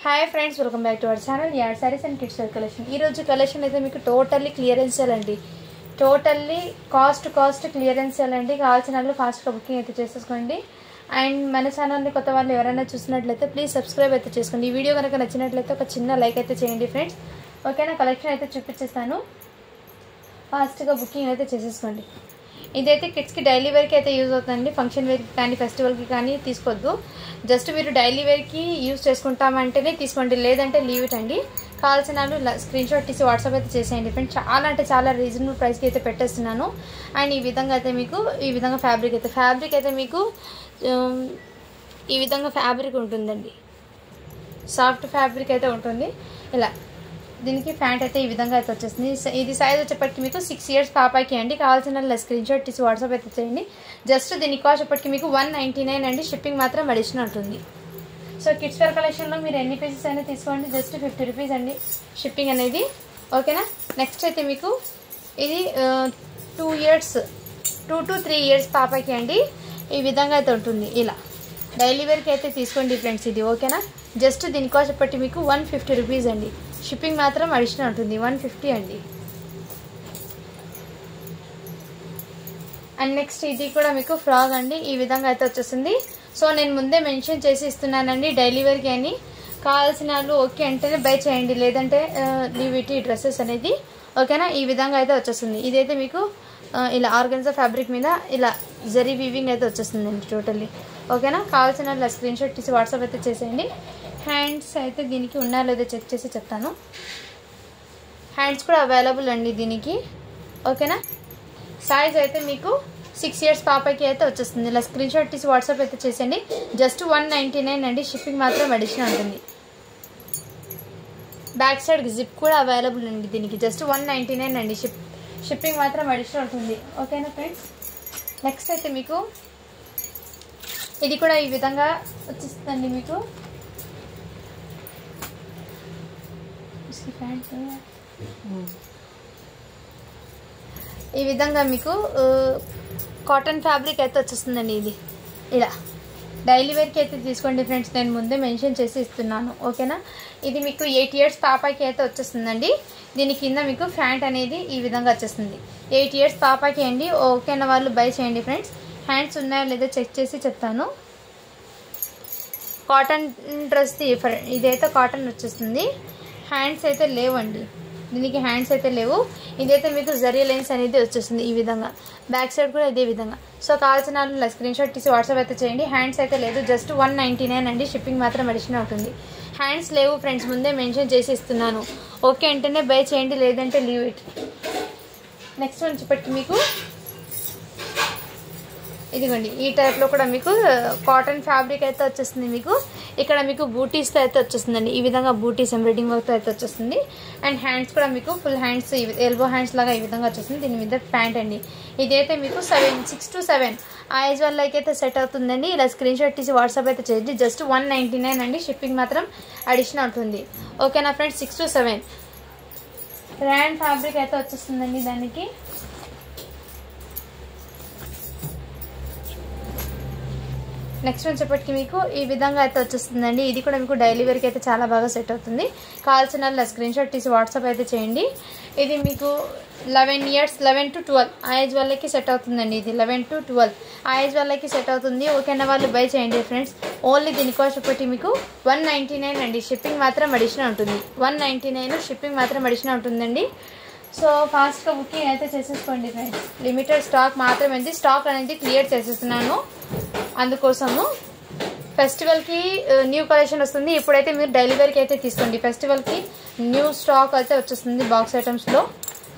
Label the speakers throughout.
Speaker 1: Hi friends, welcome back to our channel ad saris and kids wear collection. ఈరోజు collection అయితే మీకు totally clearance చేయాలండి. Totally cost clearance చేయాలండి. కావాల్సిన వాళ్ళు ఫాస్ట్గా బుకింగ్ అయితే చేసేసుకోండి. అండ్ మన ఛానల్ని కొత్త వాళ్ళు ఎవరైనా చూసినట్లయితే ప్లీజ్ సబ్స్క్రైబ్ అయితే చేసుకోండి. ఈ వీడియో కనుక నచ్చినట్లయితే ఒక చిన్న లైక్ అయితే చేయండి ఫ్రెండ్స్. ఓకేనా, కలెక్షన్ అయితే చూపించేస్తాను. ఫాస్ట్గా బుకింగ్ అయితే చేసేసుకోండి. ఇదైతే కిడ్స్కి డైలీ వేర్కి అయితే యూజ్ అవుతుందండి. ఫంక్షన్ వేర్కి కానీ ఫెస్టివల్కి కానీ తీసుకోవద్దు. జస్ట్ మీరు డైలీ వేర్కి యూజ్ చేసుకుంటామంటేనే తీసుకోండి, లేదంటే లీవ్ ఇట్ అండి. కావాల్సిన వాళ్ళు స్క్రీన్ షాట్ తీసి వాట్సాప్ అయితే చేసేయండి ఫ్రెండ్స్. చాలా అంటే చాలా రీజనబుల్ ప్రైస్కి అయితే పెట్టేస్తున్నాను. అండ్ ఈ విధంగా అయితే మీకు ఈ విధంగా ఫ్యాబ్రిక్ అయితే మీకు ఈ విధంగా ఫ్యాబ్రిక్ ఉంటుందండి. సాఫ్ట్ ఫ్యాబ్రిక్ అయితే ఉంటుంది. ఇలా దీనికి ప్యాంట్ అయితే ఈ విధంగా అయితే వచ్చేస్తుంది. ఇది సైజ్ వచ్చేప్పటికి మీకు 6 years పాపాకి అండి. కావాల్సిన స్క్రీన్ షాట్ తీసి వాట్సాప్ అయితే చేయండి. జస్ట్ దీని కాస్ట్ వచ్చేప్పటికి మీకు 199 అండి. షిప్పింగ్ మాత్రం అడిషనల్ ఉంటుంది. సో కిడ్స్ వేర్ కలెక్షన్లో మీరు ఎన్ని పీసెస్ అయినా తీసుకోండి, జస్ట్ 50 రూపీస్ అండి షిప్పింగ్ అనేది. ఓకేనా, నెక్స్ట్ అయితే మీకు ఇది 2 to 3 years పాపాకి అండి. ఈ విధంగా అయితే ఉంటుంది. ఇలా డైలీ వేర్కి అయితే తీసుకోండి ఫ్రెండ్స్ ఇది. ఓకేనా, జస్ట్ దీని కాస్ట్ వచ్చేప్పటికి మీకు 150 రూపీస్ అండి. షిప్పింగ్ మాత్రం అడిషనల్ ఉంటుంది, 150 అండి. అండ్ నెక్స్ట్ ఇది కూడా మీకు ఫ్రాక్ అండి. ఈ విధంగా అయితే వచ్చేస్తుంది. సో నేను ముందే మెన్షన్ చేసి ఇస్తున్నానండి డైలీ వేర్కి అని. కావాల్సిన వాళ్ళు ఓకే అంటేనే బై చేయండి, లేదంటే లీవ్ ఇట్ ఈ డ్రెస్సెస్ అనేది. ఓకేనా, ఈ విధంగా అయితే వచ్చేస్తుంది. ఇదైతే మీకు ఇలా ఆర్గన్జా ఫ్యాబ్రిక్ మీద ఇలా జరీ వీవింగ్ అయితే వచ్చేస్తుందండి టోటల్లీ. ఓకేనా, కావాల్సిన వాళ్ళు స్క్రీన్ షాట్ తీసి వాట్సాప్ అయితే చేసేయండి. హ్యాండ్స్ అయితే దీనికి ఉన్నా లేదో చెక్ చేసి చెప్తాను. హ్యాండ్స్ కూడా అవైలబుల్ అండి దీనికి. ఓకేనా, సైజ్ అయితే మీకు 6 years పాపకి అయితే వచ్చేస్తుంది. ఇలా స్క్రీన్ షాట్ తీసి వాట్సాప్ అయితే చేసేయండి. జస్ట్ 199 అండి. షిప్పింగ్ మాత్రం అడిషనల్ ఉంటుంది. బ్యాక్ సైడ్ జిప్ కూడా అవైలబుల్ అండి దీనికి. జస్ట్ 199 అండి. షిప్పింగ్ మాత్రం అడిషనల్ ఉంటుంది. ఓకేనా ఫ్రెండ్స్, నెక్స్ట్ అయితే మీకు ఇది కూడా ఈ విధంగా వచ్చేస్తుందండి. మీకు ఈ విధంగా మీకు కాటన్ ఫ్యాబ్రిక్ అయితే వచ్చేస్తుందండి. ఇది ఇలా డైలీ వేర్కి అయితే తీసుకోండి ఫ్రెండ్స్. నేను ముందే మెన్షన్ చేసి ఇస్తున్నాను. ఓకేనా, ఇది మీకు 8 years పాపాకి అయితే వచ్చేస్తుందండి. దీని కింద మీకు ప్యాంట్ అనేది ఈ విధంగా వచ్చేస్తుంది. 8 years పాపాకి అండి. ఓకేనా, వాళ్ళు బై చేయండి ఫ్రెండ్స్. హ్యాండ్స్ ఉన్నాయో లేదో చెక్ చేసి చెప్తాను. కాటన్ డ్రెస్ ఇదైతే కాటన్ వచ్చేస్తుంది. హ్యాండ్స్ అయితే లేవండి దీనికి, హ్యాండ్స్ అయితే లేవు. ఇదైతే మీకు జరీ లైన్స్ అనేది వచ్చేస్తుంది ఈ విధంగా. బ్యాక్ సైడ్ కూడా ఇదే విధంగా. సో కావాల్సిన వాళ్ళు స్క్రీన్ షాట్ తీసి వాట్సాప్ అయితే చేయండి. హ్యాండ్స్ అయితే లేదు, జస్ట్ 199 అండి. షిప్పింగ్ మాత్రం అడిషనల్ ఉంటుంది. హ్యాండ్స్ లేవు ఫ్రెండ్స్, ముందే మెన్షన్ చేసి ఇస్తున్నాను. ఓకే అంటేనే బై చేయండి, లేదంటే లీవ్ ఇట్. నెక్స్ట్ వన్ చెప్పట్టి మీకు ఇదిగోండి ఈ టైప్లో కూడా మీకు కాటన్ ఫ్యాబ్రిక్ అయితే వచ్చేస్తుంది. మీకు ఇక్కడ మీకు బూటీస్తో అయితే వచ్చేస్తుందండి. ఈ విధంగా బూటీస్ ఎంబ్రాయిడింగ్ వర్క్తో అయితే వచ్చేస్తుంది. అండ్ హ్యాండ్స్ కూడా మీకు ఫుల్ హ్యాండ్స్, ఎల్బో హ్యాండ్స్ లాగా ఈ విధంగా వచ్చేస్తుంది. దీని మీద ప్యాంట్ అండి. ఇదైతే మీకు 6 to 7 ఆ ఏజ్ వాళ్ళకి అయితే సెట్ అవుతుందండి. ఇలా స్క్రీన్ షాట్ తీసి వాట్సాప్ అయితే చేయండి. జస్ట్ 199 అండి. షిప్పింగ్ మాత్రం అడిషనల్ ఉంటుంది. ఓకేనా ఫ్రెండ్స్, 6 to 7 ర్యాన్ ఫ్యాబ్రిక్ అయితే వచ్చేస్తుందండి దానికి. నెక్స్ట్ వచ్చేప్పటికి మీకు ఈ విధంగా అయితే వచ్చేస్తుందండి. ఇది కూడా మీకు డైలీ వేర్కి అయితే చాలా బాగా సెట్ అవుతుంది. కావాల్సిన వాళ్ళ స్క్రీన్ షాట్ తీసి వాట్సాప్ అయితే చేయండి. ఇది మీకు 11 to 12 ఆ ఏజ్ వాళ్ళకి సెట్ అవుతుందండి. ఇది 11 to 12 ఆ ఏజ్ వాళ్ళకి సెట్ అవుతుంది. ఓకేనా, వాళ్ళు బై చేయండి ఫ్రెండ్స్. ఓన్లీ దీని కాస్ట్ ఒకటి మీకు 199 అండి. షిప్పింగ్ మాత్రం అడిషనల్ ఉంటుంది. 199 షిప్పింగ్ మాత్రం అడిషనల్ ఉంటుందండి. సో ఫాస్ట్గా బుకింగ్ అయితే చేసేసుకోండి ఫ్రెండ్స్. లిమిటెడ్ స్టాక్ మాత్రమే. స్టాక్ అనేది క్లియర్ చేసేస్తున్నాను, అందుకోసము. ఫెస్టివల్కి న్యూ కలెక్షన్ వస్తుంది. ఇప్పుడైతే మీరు డైలీ వేర్కి అయితే తీసుకోండి. ఫెస్టివల్కి న్యూ స్టాక్ అయితే వచ్చేస్తుంది బాక్స్ ఐటమ్స్లో.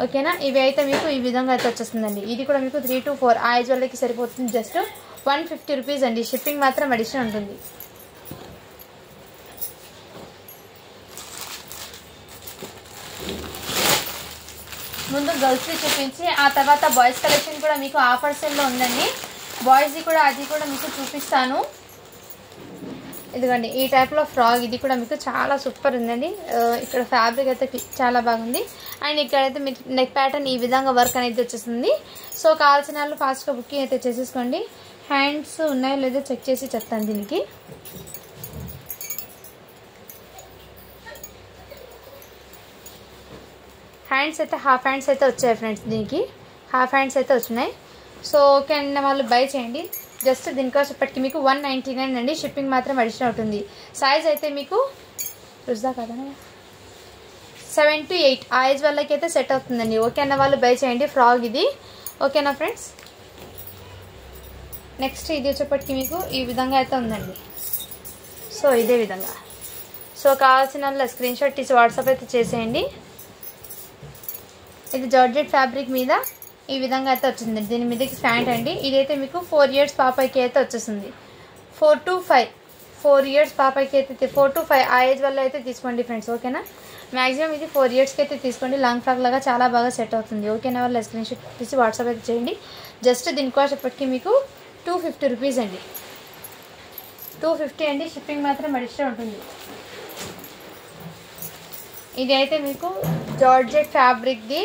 Speaker 1: ఓకేనా, ఇవి అయితే మీకు ఈ విధంగా అయితే వచ్చేస్తుందండి. ఇది కూడా మీకు 3 to 4 ఆ ఏజ్ వాళ్ళకి సరిపోతుంది. జస్ట్ 150 రూపీస్ అండి. షిప్పింగ్ మాత్రం అడిషనల్ ఉంటుంది. ముందు గర్ల్స్ది చూపించి ఆ తర్వాత బాయ్స్ కలెక్షన్ కూడా మీకు ఆఫర్ సేల్లో ఉందండి. బాయ్స్ది కూడా అది కూడా మీకు చూపిస్తాను. ఇదిగోండి ఈ టైప్లో ఫ్రాక్. ఇది కూడా మీకు చాలా సూపర్ ఉందండి. ఇక్కడ ఫ్యాబ్రిక్ అయితే చాలా బాగుంది. అండ్ ఇక్కడైతే మీకు నెక్ ప్యాటర్న్ ఈ విధంగా వర్క్ అనేది వచ్చేస్తుంది. సో కావాల్సిన వాళ్ళు ఫాస్ట్గా బుకింగ్ అయితే చేసేసుకోండి. హ్యాండ్స్ ఉన్నాయో లేదో చెక్ చేసి చెప్తాను దీనికి. హ్యాండ్స్ అయితే హాఫ్ హ్యాండ్స్ అయితే వచ్చాయి ఫ్రెండ్స్, దీనికి హాఫ్ హ్యాండ్స్ అయితే వచ్చినాయి. సో ఓకే అన్న వాళ్ళు బై చేయండి. జస్ట్ దీనికోసం ఇప్పటికి మీకు 199 అండి. షిప్పింగ్ మాత్రం అడిషనల్ ఉంటుంది. సైజ్ అయితే మీకు రుజా కదా 7 to 8 ఆ ఏజ్ వాళ్ళకి అయితే సెట్ అవుతుందండి. ఓకే అన్న వాళ్ళు బై చేయండి. ఫ్రాక్ ఇది ఓకేనా ఫ్రెండ్స్. నెక్స్ట్ ఇది వచ్చేప్పటికి మీకు ఈ విధంగా అయితే ఉందండి. సో ఇదే విధంగా. సో కావాల్సిన వాళ్ళ స్క్రీన్ షాట్ తీసి వాట్సాప్ అయితే చేసేయండి. ఇది జార్జెట్ ఫ్యాబ్రిక్ మీద ఈ విధంగా అయితే వచ్చింది. దీని మీదకి ప్యాంట్ అండి. ఇదైతే మీకు 4 years పాపకి అయితే వచ్చేస్తుంది. 4 to 5 4 years పాపకి అయితే 4 to 5 ఆ ఏజ్ వల్ల అయితే తీసుకోండి ఫ్రెండ్స్ ఓకేనా. మ్యాక్సిమం ఇది 4 yearsకి అయితే తీసుకోండి. లాంగ్ ఫ్రాక్ లాగా చాలా బాగా సెట్ అవుతుంది. ఓకేనా వాళ్ళ స్క్రీన్ షాట్ తీసి వాట్సాప్ అయితే చేయండి. జస్ట్ దీని కాస్ట్ ఇప్పటికీ మీకు 250 రూపీస్ అండి. 250 అండి. షిప్పింగ్ మాత్రం అడిషనల్ ఉంటుంది. ఇది అయితే మీకు జార్జెట్ ఫ్యాబ్రిక్ది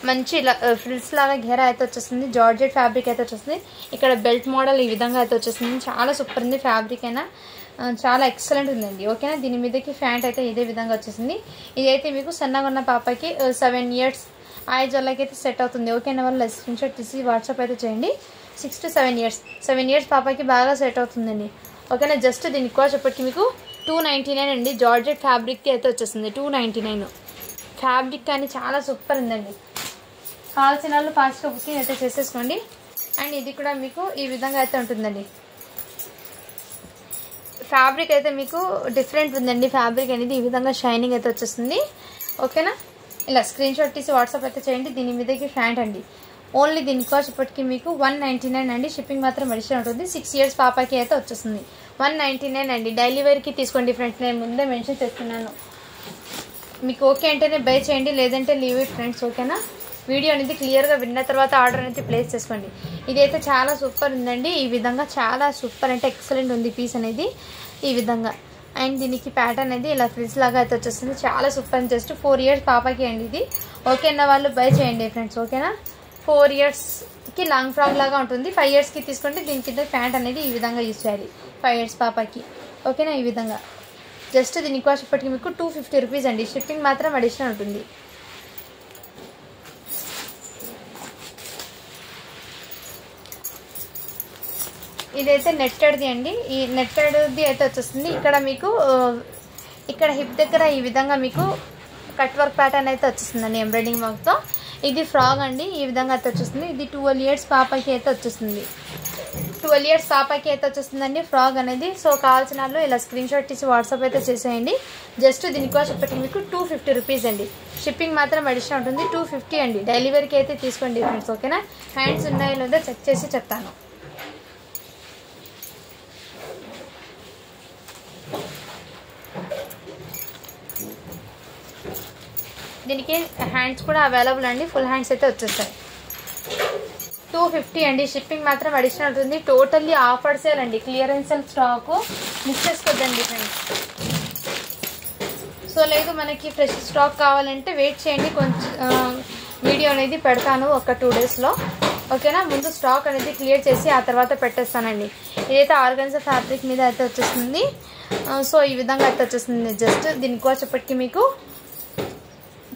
Speaker 1: మంచి ఫ్రిల్స్ లాగా ఘెరా అయితే వచ్చేస్తుంది. జార్జెట్ ఫ్యాబ్రిక్ అయితే వచ్చేస్తుంది. ఇక్కడ బెల్ట్ మోడల్ ఈ విధంగా అయితే వచ్చేస్తుంది. చాలా సూపర్ ఉంది. ఫ్యాబ్రిక్ అయినా చాలా ఎక్సలెంట్ ఉందండి ఓకేనా. దీని మీదకి ప్యాంట్ అయితే ఇదే విధంగా వచ్చేసింది. ఇదైతే మీకు సన్నగా ఉన్న పాపకి 7 years ఆ ఏజ్ వాళ్ళకి అయితే సెట్ అవుతుంది. ఓకేనా వాళ్ళు స్క్రీన్ షాట్ తీసి వాట్సాప్ అయితే చేయండి. 6 to 7 years 7 years పాపకి బాగా సెట్ అవుతుందండి ఓకేనా. జస్ట్ దీనికి కాస్ట్ ఇప్పటికి మీకు 299 అండి. జార్జెట్ ఫ్యాబ్రిక్కి అయితే వచ్చేస్తుంది 299. ఫ్యాబ్రిక్ కానీ చాలా సూపర్ ఉందండి. కావాల్సిన వాళ్ళు ఫాస్ట్గా బుకింగ్ అయితే చేసేసుకోండి. అండ్ ఇది కూడా మీకు ఈ విధంగా అయితే ఉంటుందండి. ఫ్యాబ్రిక్ అయితే మీకు డిఫరెంట్ ఉందండి. ఫ్యాబ్రిక్ అనేది ఈ విధంగా షైనింగ్ అయితే వచ్చేస్తుంది ఓకేనా. ఇలా స్క్రీన్ షాట్ తీసి వాట్సాప్ అయితే చేయండి. దీని మీదకి ప్యాంట్ అండి. ఓన్లీ దీని కాస్ట్ ఇప్పటికి మీకు 199 అండి. షిప్పింగ్ మాత్రం అడిషనల్ ఉంటుంది. 6 years పాపకి అయితే వచ్చేస్తుంది. 199 అండి. డైలీ వేర్కి తీసుకోండి ఫ్రెండ్స్. నేను ముందే మెన్షన్ చేస్తున్నాను. మీకు ఓకే అంటేనే బై చేయండి, లేదంటే లీవ్ ఇట్ ఫ్రెండ్స్ ఓకేనా. వీడియో అనేది క్లియర్గా విన్న తర్వాత ఆర్డర్ అనేది ప్లేస్ చేసుకోండి. ఇదైతే చాలా సూపర్ ఉందండి. ఈ విధంగా చాలా సూపర్ అంటే ఎక్సలెంట్ ఉంది పీస్ అనేది ఈ విధంగా. అండ్ దీనికి ప్యాటర్న్ అనేది ఇలా ఫ్రిల్స్ లాగా అయితే వచ్చేస్తుంది. చాలా సూపర్. జస్ట్ 4 years పాపకి అండి ఇది. ఓకేనా వాళ్ళు బై చేయండి ఫ్రెండ్స్ ఓకేనా. 4 yearsకి లాంగ్ ఫ్రాక్ లాగా ఉంటుంది. 5 yearsకి తీసుకుంటే దీని కింద ప్యాంట్ అనేది ఈ విధంగా యూజ్ చేయాలి 5 years పాపకి ఓకేనా. ఈ విధంగా జస్ట్ దీని కాస్ట్ ఇప్పటికి మీకు 250 రూపీస్ అండి. షిప్పింగ్ మాత్రం అడిషనల్ ఉంటుంది. ఇదైతే నెట్టెడ్ది అండి. ఈ నెట్టెడ్ది అయితే వచ్చేస్తుంది. ఇక్కడ మీకు ఇక్కడ హిప్ దగ్గర ఈ విధంగా మీకు కట్ వర్క్ ప్యాటర్న్ అయితే వచ్చేస్తుందండి ఎంబ్రాయిడింగ్ వర్క్తో. ఇది ఫ్రాక్ అండి. ఈ విధంగా అయితే వచ్చేస్తుంది. ఇది 12 years పాపకి అయితే వచ్చేస్తుంది. 12 years పాపకి అయితే వచ్చేస్తుందండి ఫ్రాక్ అనేది. సో కావాల్సిన వాళ్ళు ఇలా స్క్రీన్ షాట్ తీసి వాట్సాప్ అయితే చేసేయండి. జస్ట్ దీని కాస్ట్ ఇప్పటికి మీకు 250 రూపీస్ అండి. షిప్పింగ్ మాత్రం అడిషనల్ ఉంటుంది. 250 అండి. డైలీ వేర్కి అయితే తీసుకోండి ఫ్రెండ్స్ ఓకేనా. హ్యాండ్స్ ఉన్నాయో లేదో చెక్ చేసి చెప్తాను. దీనికి హ్యాండ్స్ కూడా అవైలబుల్ అండి. ఫుల్ హ్యాండ్స్ అయితే వచ్చేస్తాయి. 250 అండి. షిప్పింగ్ మాత్రం అడిషనల్ ఉంటుంది. టోటల్లీ ఆఫర్ సేల్ అండి. క్లియరెన్స్ సేల్ స్టాక్ మిస్ చేసుకోద్దండి ఫ్రెండ్స్. సో లేదు మనకి ఫ్రెష్ స్టాక్ కావాలంటే వెయిట్ చేయండి. కొంచెం వీడియో అనేది పెడతాను ఒక 2 daysలో ఓకేనా. ముందు స్టాక్ అనేది క్లియర్ చేసి ఆ తర్వాత పెట్టేస్తానండి. ఇదైతే ఆర్గన్జా ఫ్యాబ్రిక్ మీద అయితే వచ్చేస్తుంది. సో ఈ విధంగా అయితే వచ్చేస్తుంది. జస్ట్ దీనికి వచ్చేప్పటికి మీకు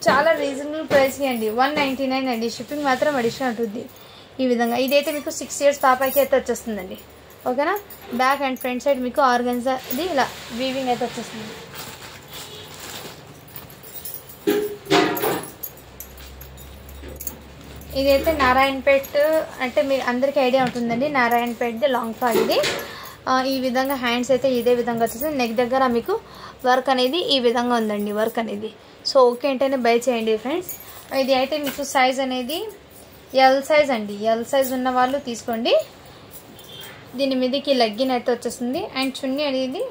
Speaker 1: చాలా రీజనబుల్ ప్రైస్ అండి. 199 అండి. షిప్పింగ్ మాత్రం అడిషనల్ ఉంటుంది ఈ విధంగా. ఇదైతే మీకు 6 years పాపకి అయితే వచ్చేస్తుందండి ఓకేనా. బ్యాక్ అండ్ ఫ్రంట్ సైడ్ మీకు ఆర్గన్జాది ఇలా వీవింగ్ అయితే వచ్చేస్తుంది. ఇదైతే నారాయణపేట్ అంటే మీరు అందరికీ ఐడియా ఉంటుందండి. నారాయణపేట్ది లాంగ్ ఫ్రాక్ ఇది. ఈ విధంగా హ్యాండ్స్ అయితే ఇదే విధంగా వచ్చేస్తుంది. నెక్ దగ్గర మీకు వర్క్ అనేది ఈ విధంగా ఉందండి వర్క్ అనేది. సో ఓకే అంటేనే బై చేయండి ఫ్రెండ్స్. ఇది అయితే మీకు సైజ్ అనేది ఎల్ సైజ్ అండి. ఎల్ సైజ్ ఉన్న వాళ్ళు తీసుకోండి. దీని మీదకి లెగ్గిన్ అయితే వచ్చేస్తుంది. అండ్ చున్నీ అనేది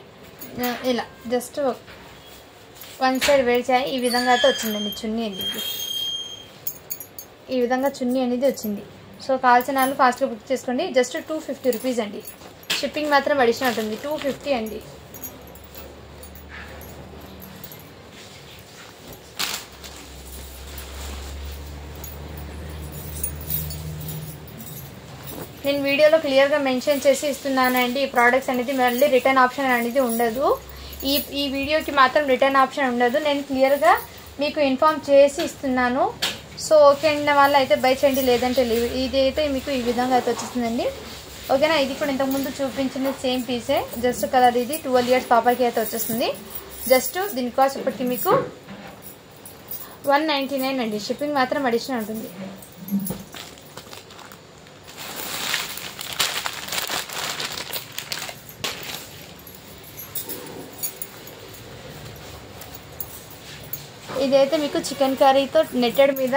Speaker 1: ఇలా జస్ట్ 1 side వేర్ చేయాలి. ఈ విధంగా అయితే వచ్చిందండి చున్నీ అనేది. ఈ విధంగా చున్నీ అనేది వచ్చింది. సో కావాల్సిన వాళ్ళు ఫాస్ట్గా బుక్ చేసుకోండి. జస్ట్ 250 రూపీస్ అండి. షిప్పింగ్ మాత్రం అడిషనల్ ఉంటుంది. 250 అండి. నేను వీడియోలో క్లియర్గా మెన్షన్ చేసి ఇస్తున్నానండి. ఈ ప్రోడక్ట్స్ అనేది మళ్ళీ రిటర్న్ ఆప్షన్ అనేది ఉండదు. ఈ వీడియోకి మాత్రం రిటర్న్ ఆప్షన్ ఉండదు. నేను క్లియర్గా మీకు ఇన్ఫార్మ్ చేసి ఇస్తున్నాను. సో ఓకే అయిన వాళ్ళు అయితే బై చేయండి, లేదంటే లీవ్. ఇది అయితే మీకు ఈ విధంగా అయితే వచ్చేస్తుందండి. ఓకేనా. ఇది కూడా ఇంతకుముందు చూపించిన సేమ్ పీసే, జస్ట్ కలర్. ఇది 12 years పాపకి అయితే వచ్చేస్తుంది. జస్ట్ దీని కాస్ట్ ఇప్పటికి మీకు 199 అండి. షిప్పింగ్ మాత్రం అడిషనల్ ఉంటుంది. ఇదైతే మీకు చికెన్ కర్రీతో నెట్టెడ్ మీద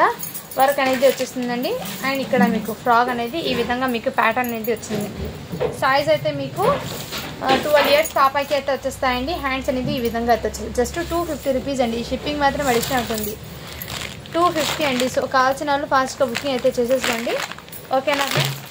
Speaker 1: వర్క్ అనేది వచ్చేస్తుందండి. అండ్ ఇక్కడ మీకు ఫ్రాక్ అనేది ఈ విధంగా మీకు ప్యాటర్న్ అనేది వచ్చింది. సైజ్ అయితే మీకు 12 years పాపకి అయితే వచ్చేస్తాయండి. హ్యాండ్స్ అనేది ఈ విధంగా అయితే వచ్చింది. జస్ట్ 250 రూపీస్ అండి. షిప్పింగ్ మాత్రం అడిషనల్ ఉంటుంది 250 అండి. సో కావాల్సిన వాళ్ళు ఫాస్ట్గా బుకింగ్ అయితే చేసేసుకోండి. ఓకేనా ఫ్రెండ్స్.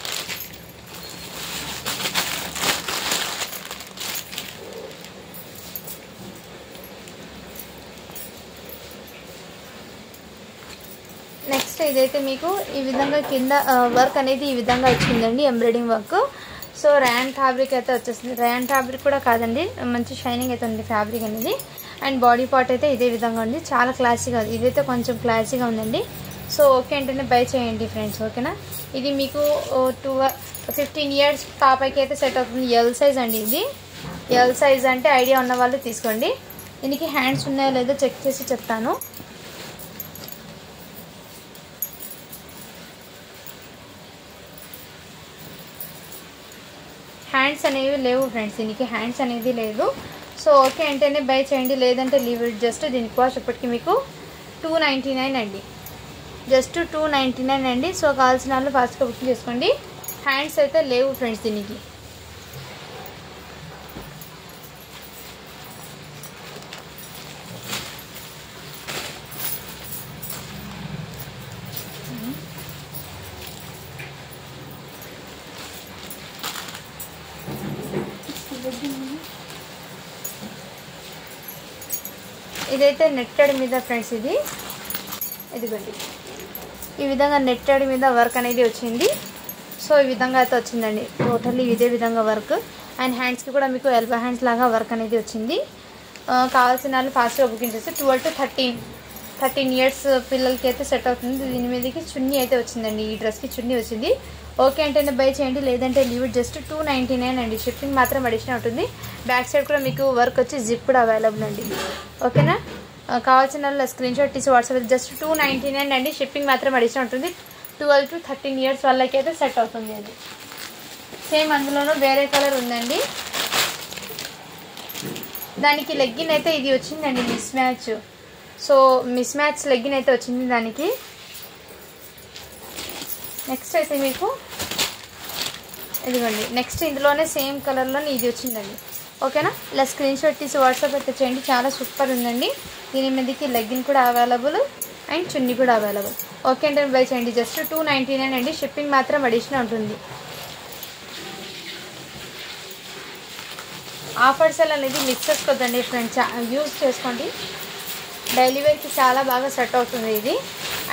Speaker 1: నెక్స్ట్ ఇదైతే మీకు ఈ విధంగా కింద వర్క్ అనేది ఈ విధంగా వచ్చిందండి, embroidering work. So rayon fabric అయితే వచ్చేస్తుంది. ర్యాన్ ఫ్యాబ్రిక్ కూడా కాదండి, మంచి షైనింగ్ అయితే ఉంది ఫ్యాబ్రిక్ అనేది. అండ్ బాడీ పార్ట్ అయితే ఇదే విధంగా ఉంది, చాలా క్లాసీగా ఉంది. ఇదైతే కొంచెం క్లాసీగా ఉందండి. సో ఓకే అంటేనే బై చేయండి ఫ్రెండ్స్. ఓకేనా. ఇది మీకు 15 years పాపకి అయితే సెట్ అవుతుంది. ఎల్ సైజ్ అండి. ఇది ఎల్ సైజ్ అంటే ఐడియా ఉన్న వాళ్ళు తీసుకోండి. దీనికి హ్యాండ్స్ ఉన్నాయో లేదో చెక్ చేసి చెప్తాను. హ్యాండ్స్ అనేవి లేవు ఫ్రెండ్స్, దీనికి హ్యాండ్స్ అనేది లేదు. సో ఓకే అంటేనే బై చేయండి, లేదంటే లీవ్ ఇట్. జస్ట్ దీని కాస్ట్ ఇప్పటికి మీకు 299 అండి. జస్ట్ 299 అండి. సో కావాల్సిన వాళ్ళు ఫాస్ట్గా బుక్ చేసుకోండి. హ్యాండ్స్ అయితే లేవు ఫ్రెండ్స్ దీనికి. ఇదైతే నెట్టెడ్ మీద ఫ్రెండ్స్. ఇదిగోండి ఈ విధంగా నెట్టెడ్ మీద వర్క్ అనేది వచ్చింది. సో ఈ విధంగా అయితే వచ్చిందండి. టోటల్లీ ఇదే విధంగా వర్క్. అండ్ హ్యాండ్స్కి కూడా మీకు ఎల్బో హ్యాండ్స్ లాగా వర్క్ అనేది వచ్చింది. కావాల్సిన వాళ్ళు ఫాస్ట్గా బుకింగ్ చేస్తే 12 to 13 years పిల్లలకి అయితే సెట్ అవుతుంది. దీని మీదకి చున్నీ అయితే వచ్చిందండి. ఈ డ్రెస్కి చున్నీ వచ్చింది. ఓకే అంటేనే బై చేయండి, లేదంటే లీవ్ ఇట్. జస్ట్ 299 అండి. షిప్పింగ్ మాత్రం అడిషనల్ ఉంటుంది. బ్యాక్ సైడ్ కూడా మీకు వర్క్ వచ్చి జిప్ కూడా అవైలబుల్ అండి. ఓకేనా. కావాల్సిన వాళ్ళు స్క్రీన్ షాట్ తీసి వాట్సాప్. జస్ట్ 299 అండి. షిప్పింగ్ మాత్రం అడిషనల్ ఉంటుంది. 12 to 13 years వాళ్ళకి అయితే సెట్ అవుతుంది. అది సేమ్ అందులోనూ వేరే కలర్ ఉందండి. దానికి లెగ్గిన్ అయితే ఇది వచ్చిందండి, miss match. So miss match legging అయితే వచ్చింది దానికి. నెక్స్ట్ అయితే మీకు ఇదిగోండి, నెక్స్ట్ ఇందులోనే సేమ్ కలర్లోనే ఇది వచ్చిందండి. ఓకేనా. ఇలా స్క్రీన్ షాట్ తీసి వాట్సాప్ అయితే చేయండి. చాలా సూపర్ ఉందండి. దీని మీదకి లెగ్గిన్ కూడా అవైలబుల్ అండ్ చున్నీ కూడా అవైలబుల్. ఓకే అంటే బై చేయండి. జస్ట్ 299 అండి. షిప్పింగ్ మాత్రం అడిషనల్ ఉంటుంది. ఆఫర్స్ అనేది మిక్స్ చేసుకోవద్దండి ఫ్రెండ్స్, యూజ్ చేసుకోండి. డైలీ వేర్కి చాలా బాగా సెట్ అవుతుంది ఇది.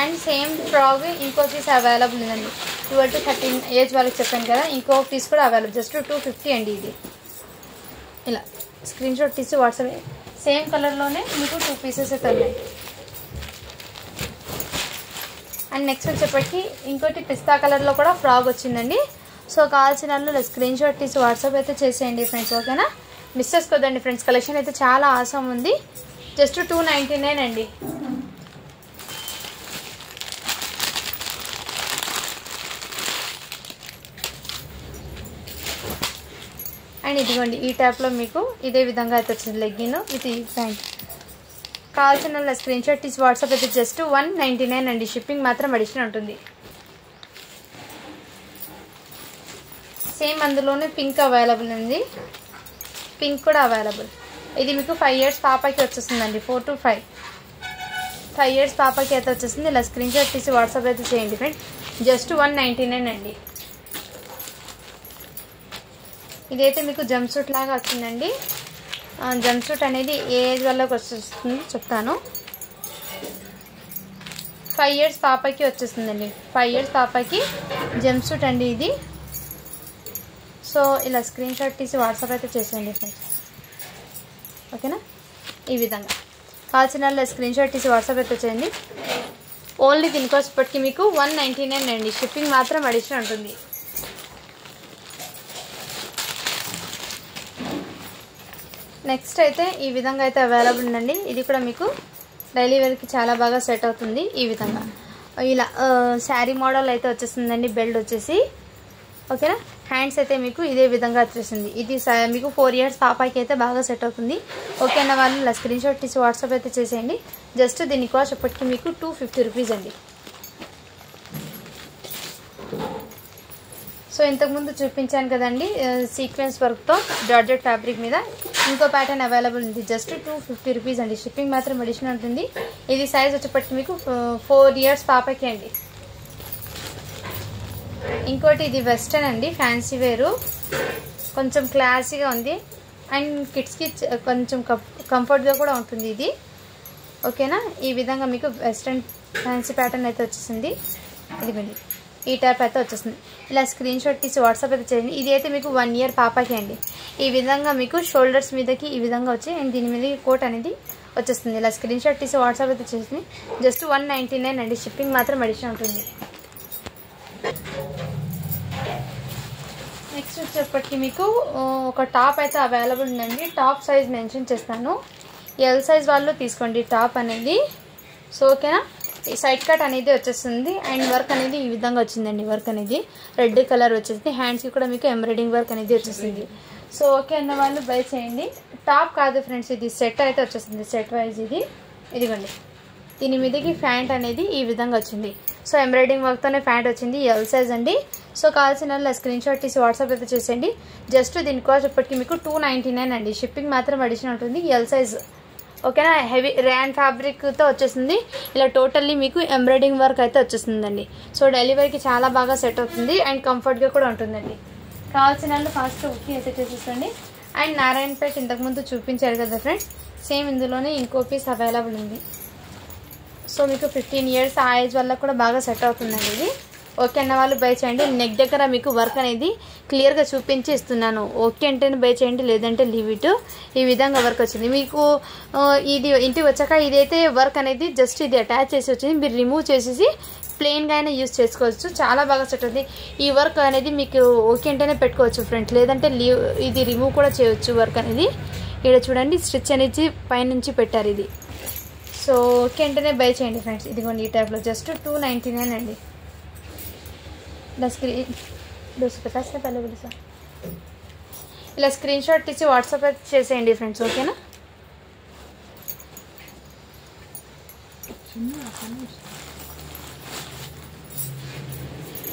Speaker 1: అండ్ సేమ్ ఫ్రాక్ ఇంకో పీస్ అవైలబుల్ ఉందండి. 12 to 13 years వాళ్ళకి చెప్పాను కదా, ఇంకో పీస్ కూడా అవైలబుల్. జస్ట్ 250 అండి. ఇది ఇలా స్క్రీన్ షాట్ తీసి వాట్సాప్. సేమ్ కలర్లోనే మీకు 2 pieces అయితే ఉన్నాయి. అండ్ నెక్స్ట్ వచ్చేప్పటికి ఇంకోటి పిస్తా కలర్లో కూడా ఫ్రాక్ వచ్చిందండి. సో కావాల్సిన వాళ్ళు స్క్రీన్ షాట్ తీసి వాట్సాప్ అయితే చేసేయండి ఫ్రెండ్స్. ఓకేనా. మిస్ చేసుకోవద్దండి ఫ్రెండ్స్. కలెక్షన్ అయితే చాలా ఆసమ్ ఉంది. జస్ట్ 299 అండి. అండ్ ఇదిగోండి ఈ టైప్లో మీకు ఇదే విధంగా అయితే వచ్చింది లెగ్గిన్ విత్ ఈ ప్యాంట్. కావాల్సిన వాళ్ళ స్క్రీన్ షాట్ తీసి వాట్సాప్ అయితే జస్ట్ 199 అండి. షిప్పింగ్ మాత్రం అడిషనల్ ఉంటుంది. సేమ్ అందులోనే పింక్ అవైలబుల్ ఉంది. పింక్ కూడా అవైలబుల్. ఇది మీకు 5 years పాపకి వచ్చేస్తుందండి. 4 to 5 years పాపకి అయితే వచ్చేస్తుంది. ఇలా స్క్రీన్ షాట్ తీసి వాట్సాప్ అయితే చేయండి ఫ్రెండ్. జస్ట్ 199 అండి. ఇదైతే మీకు జంప్ సూట్ లాగా వచ్చిందండి. జంప్ సూట్ అనేది ఏ ఏజ్ వాళ్ళకి వచ్చేస్తుంది చెప్తాను. 5 years పాపకి వచ్చేస్తుందండి. 5 years పాపకి జంప్ సూట్ అండి ఇది. సో ఇలా స్క్రీన్ షాట్ తీసి వాట్సాప్ అయితే చేసేయండి ఫ్రెండ్స్. ఓకేనా. ఈ విధంగా కావాల్సిన వాళ్ళు స్క్రీన్ షాట్ తీసి వాట్సాప్ అయితే చేయండి. ఓన్లీ దీనికోసం ఇప్పటికి మీకు 199 అండి. షిప్పింగ్ మాత్రం అడిషనల్ ఉంటుంది. నెక్స్ట్ అయితే ఈ విధంగా అయితే అవైలబుల్ ఉందండి. ఇది కూడా మీకు డైలీ వేర్కి చాలా బాగా సెట్ అవుతుంది. ఈ విధంగా ఇలా శారీ మోడల్ అయితే వచ్చేస్తుందండి. బెల్ట్ వచ్చేసి ఓకేనా. హ్యాండ్స్ అయితే మీకు ఇదే విధంగా వచ్చేసింది. ఇది మీకు 4 years పాపాకి అయితే బాగా సెట్ అవుతుంది. ఓకే అన్న వాళ్ళు ఇలా స్క్రీన్ షాట్ తీసి వాట్సాప్ అయితే చేసేయండి. జస్ట్ దీని కాస్ట్ ఇప్పటికి మీకు 250 రూపీస్ అండి. సో ఇంతకుముందు చూపించాను కదండి సీక్వెన్స్ వర్క్తో జార్జెట్ ఫ్యాబ్రిక్ మీద ఇంకో ప్యాటర్న్ అవైలబుల్ ఉంది. జస్ట్ 250 రూపీస్ అండి. షిప్పింగ్ మాత్రం అడిషనల్ ఉంటుంది. ఇది సైజ్ వచ్చేప్పటికి మీకు 4 years పాపకి అండి. ఇంకోటి ఇది వెస్టర్న్ అండి. ఫ్యాన్సీ వేరు కొంచెం క్లాసీగా ఉంది అండ్ కిడ్స్కి కొంచెం కంఫర్ట్గా కూడా ఉంటుంది ఇది. ఓకేనా. ఈ విధంగా మీకు వెస్టర్న్ ఫ్యాన్సీ ప్యాటర్న్ అయితే వచ్చేసింది. ఇదిగోండి ఈ టైప్ అయితే వచ్చేస్తుంది. ఇలా స్క్రీన్ షాట్ తీసి వాట్సాప్ అయితే చేయండి. ఇది అయితే మీకు 1 year పాపకి అండి. ఈ విధంగా మీకు షోల్డర్స్ మీదకి ఈ విధంగా వచ్చి అండ్ దీని మీద కోట్ అనేది వచ్చేస్తుంది. ఇలా స్క్రీన్ షాట్ తీసి వాట్సాప్ అయితే చేసింది. జస్ట్ 199 అండి. షిప్పింగ్ మాత్రం అడిషనల్ ఉంటుంది. నెక్స్ట్ వచ్చేప్పటికి మీకు ఒక టాప్ అయితే అవైలబుల్ ఉందండి. టాప్ సైజ్ మెన్షన్ చేస్తాను. ఎల్ సైజ్ వాళ్ళు తీసుకోండి టాప్ అనేది. సో ఓకేనా. ఈ సైడ్ కట్ అనేది వచ్చేస్తుంది అండ్ వర్క్ అనేది ఈ విధంగా వచ్చిందండి. వర్క్ అనేది రెడ్ కలర్ వచ్చేసింది. హ్యాండ్స్కి కూడా మీకు ఎంబ్రాయిడింగ్ వర్క్ అనేది వచ్చేసింది. సో ఓకే అన్న వాళ్ళు బై చేయండి. టాప్ కాదు ఫ్రెండ్స్, ఇది సెట్ అయితే వచ్చేసింది. సెట్ వైజ్ ఇదిగోండి. దీని మీదకి ప్యాంట్ అనేది ఈ విధంగా వచ్చింది. సో ఎంబ్రాయిడింగ్ వర్క్తోనే ప్యాంట్ వచ్చింది. ఎల్ సైజ్ అండి. సో కావాల్సిన వాళ్ళు స్క్రీన్ షాట్ తీసి వాట్సాప్ అయితే చేసేయండి. జస్ట్ దీని కాస్ట్ ఇప్పటికి మీకు 299 అండి. షిప్పింగ్ మాత్రం అడిషనల్ ఉంటుంది. ఎల్ సైజ్ ఓకేనా. హెవీ ర్యాన్ ఫ్యాబ్రిక్తో వచ్చేసింది. ఇలా టోటల్లీ మీకు ఎంబ్రాయిడింగ్ వర్క్ అయితే వచ్చేస్తుందండి. సో డెలివరీకి చాలా బాగా సెట్ అవుతుంది అండ్ కంఫర్ట్గా కూడా ఉంటుందండి. కావాల్సిన వాళ్ళు ఫాస్ట్గా బుకింగ్ అయితే చేసేసండి. అండ్ నారాయణపేట ఇంతకుముందు చూపించారు కదా ఫ్రెండ్స్, సేమ్ ఇందులోనే ఇంకో పీస్ అవైలబుల్ ఉంది. సో మీకు 15 years ఆ ఏజ్ వల్ల కూడా బాగా సెట్ అవుతుందండి ఇది. ఓకే అన్న వాళ్ళు బై చేయండి. నెక్ దగ్గర మీకు వర్క్ అనేది క్లియర్గా చూపించి ఇస్తున్నాను. ఓకే అంటేనే బై చేయండి, లేదంటే లీవ్ ఇట్. ఈ విధంగా వర్క్ వచ్చింది మీకు. ఇది ఇంటికి వచ్చాక ఇదైతే వర్క్ అనేది జస్ట్ ఇది అటాచ్ చేసి వచ్చింది. మీరు రిమూవ్ చేసేసి ప్లెయిన్గా అయినా యూజ్ చేసుకోవచ్చు. చాలా బాగా సెట్ అవుతుంది. ఈ వర్క్ అనేది మీకు ఓకే అంటేనే పెట్టుకోవచ్చు ఫ్రెండ్స్, లేదంటే ఇది రిమూవ్ కూడా చేయవచ్చు. వర్క్ అనేది ఇక్కడ చూడండి స్టిచ్ అనేది పైనుంచి పెట్టారు ఇది. సో ఓకే అంటేనే బై చేయండి ఫ్రెండ్స్. ఇదిగోండి ఈ టైప్లో జస్ట్ 299 అండి. ఇలా స్క్రీన్ షాట్ తీసి వాట్సాప్ అయితే చేసేయండి ఫ్రెండ్స్. ఓకేనా.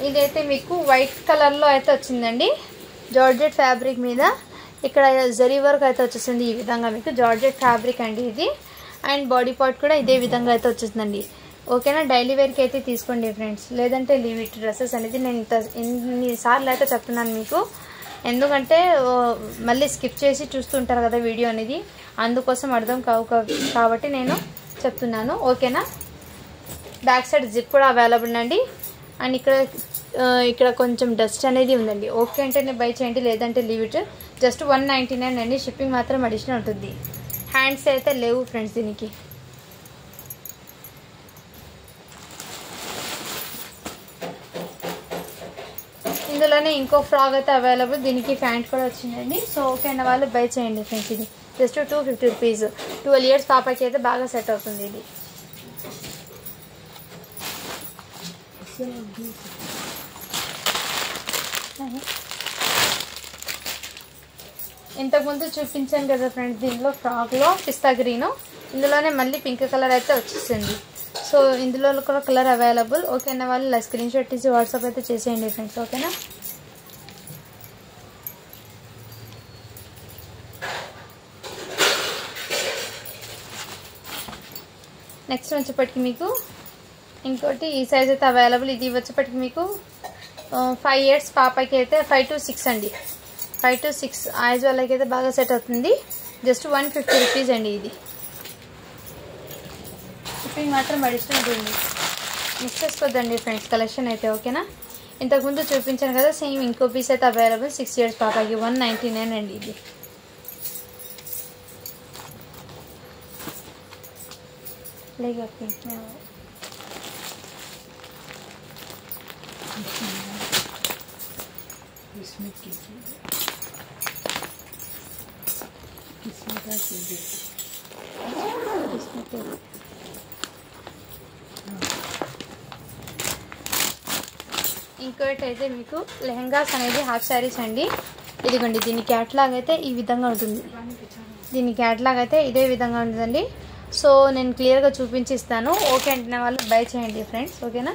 Speaker 1: ఇదైతే మీకు వైట్ కలర్లో అయితే వచ్చిందండి. జార్జెట్ ఫ్యాబ్రిక్ మీద ఇక్కడ జరీ వర్క్ అయితే వచ్చేసింది. ఈ విధంగా మీకు జార్జెట్ ఫ్యాబ్రిక్ అండి ఇది. అండ్ బాడీ పార్ట్ కూడా ఇదే విధంగా అయితే వచ్చేసిందండి. ఓకేనా. డైలీ వేర్కి అయితే తీసుకోండి ఫ్రెండ్స్, లేదంటే లీవ్ ఇట్. డ్రెస్సెస్ అనేది నేను ఇన్నిసార్లు అయితే చెప్తున్నాను మీకు, ఎందుకంటే మళ్ళీ స్కిప్ చేసి చూస్తుంటారు కదా వీడియో అనేది, అందుకోసం అర్థం కావు కాబట్టి నేను చెప్తున్నాను. ఓకేనా. బ్యాక్ సైడ్ జిప్ కూడా అవైలబుల్ అండి. అండ్ ఇక్కడ కొంచెం డస్ట్ అనేది ఉందండి. ఓకే అంటేనే బై చేయండి, లేదంటే లీవ్ ఇట్. జస్ట్ 199 అండి. షిప్పింగ్ మాత్రం అడిషనల్ ఉంటుంది. హ్యాండ్స్ అయితే లేవు ఫ్రెండ్స్ దీనికి. ఇందులోనే ఇంకో ఫ్రాక్ అయితే అవైలబుల్. దీనికి ప్యాంట్ కూడా వచ్చిందండి. సో ఓకే అన్న వాళ్ళు బై చేయండి ఫ్రెండ్స్. ఇది జస్ట్ 250 రూపీస్. 12 years పాపకి అయితే బాగా సెట్ అవుతుంది ఇది. ఇంతకుముందు చూపించాను కదా ఫ్రెండ్స్, దీనిలో ఫ్రాక్లో పిస్తా గ్రీను, ఇందులోనే మళ్ళీ పింక్ కలర్ అయితే వచ్చేసింది. సో ఇందులో కూడా కలర్ అవైలబుల్. ఓకే అన్న వాళ్ళు ఇలా స్క్రీన్ షాట్ తీసి వాట్సాప్ అయితే చేసేయండి ఫ్రెండ్స్. ఓకేనా. నెక్స్ట్ వచ్చేప్పటికి మీకు ఇంకోటి ఈ సైజ్ అయితే అవైలబుల్. ఇది వచ్చేప్పటికి మీకు 5 years పాపకి అయితే 5 to 6 అండి. 5 to 6 ఏజ్ వాళ్ళకి అయితే బాగా సెట్ అవుతుంది. జస్ట్ 150 రూపీస్ అండి. ఇది షిప్పింగ్ మాత్రం అడిషనల్ ఉంటుంది. మిస్ చేసుకోవద్దండి ఫ్రెండ్స్ కలెక్షన్ అయితే. ఓకేనా. ఇంతకుముందు చూపించాను కదా సేమ్ ఇంకో పీస్ అయితే అవైలబుల్. 6 years పాపకి 199 అండి ఇది. लेगा पिंक में
Speaker 2: इसमें किसमें का चाहिए
Speaker 1: इसमें तो ఇంకోటి అయితే మీకు లెహంగాస్ అనేది హాఫ్ శారీస్ అండి. ఇదిగోండి దీని క్యాట్లాగ్ అయితే ఈ విధంగా ఉంటుంది. దీని క్యాట్లాగ్ అయితే ఇదే విధంగా ఉంటుందండి. సో నేను క్లియర్గా చూపించి ఇస్తాను. ఓకే అంటున్న వాళ్ళు బై చేయండి ఫ్రెండ్స్. ఓకేనా.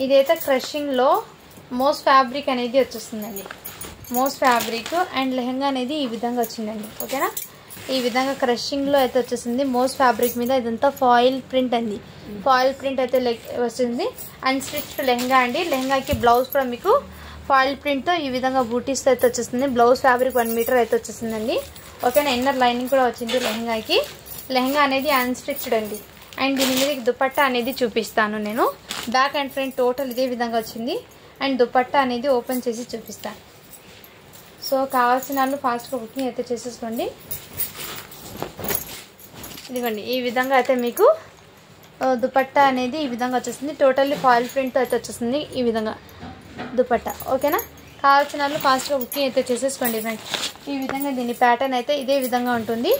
Speaker 1: ఇదైతే క్రషింగ్లో మోస్ ఫ్యాబ్రిక్ అనేది వచ్చేస్తుందండి. మోస్ ఫ్యాబ్రిక్ అండ్ లెహంగా అనేది ఈ విధంగా వచ్చిందండి. ఓకేనా. ఈ విధంగా క్రషింగ్లో అయితే వచ్చేసింది. మోస్ ఫ్యాబ్రిక్ మీద ఇదంతా ఫాయిల్ ప్రింట్ అండి. ఫాయిల్ ప్రింట్ అయితే వస్తుంది. అన్స్టిచ్డ్ లెహంగా అండి. లెహంగాకి బ్లౌజ్ కూడా మీకు ఫాయిల్ ప్రింట్తో ఈ విధంగా బూటీస్తో అయితే వచ్చేస్తుంది. బ్లౌజ్ ఫ్యాబ్రిక్ 1 మీటర్ అయితే వచ్చేసిందండి. ఓకేనా. ఇన్నర్ లైనింగ్ కూడా వచ్చింది లెహంగాకి. లెహంగా అనేది అన్స్టిచ్డ్ అండి. అండ్ దీని మీద దుపట్టా అనేది చూపిస్తాను నేను. బ్యాక్ అండ్ ఫ్రంట్ టోటల్ ఇదే విధంగా వచ్చింది. అండ్ దుపట్టా అనేది ఓపెన్ చేసి చూపిస్తాను. సో కావాల్సిన వాళ్ళు ఫాస్ట్గా బుకింగ్ అయితే చేసేసుకోండి. ఇదిగోండి ఈ విధంగా అయితే మీకు దుపట్టా అనేది ఈ విధంగా వచ్చేస్తుంది. టోటల్లీ ఫాయిల్ ప్రింట్తో అయితే వచ్చేస్తుంది ఈ విధంగా దుపట్టా. ఓకేనా. కావాల్సిన వాళ్ళు ఫాస్ట్గా బుకింగ్ అయితే చేసేసుకోండి ఫ్రెండ్స్. ఈ విధంగా దీని ప్యాటర్న్ అయితే ఇదే విధంగా ఉంటుంది.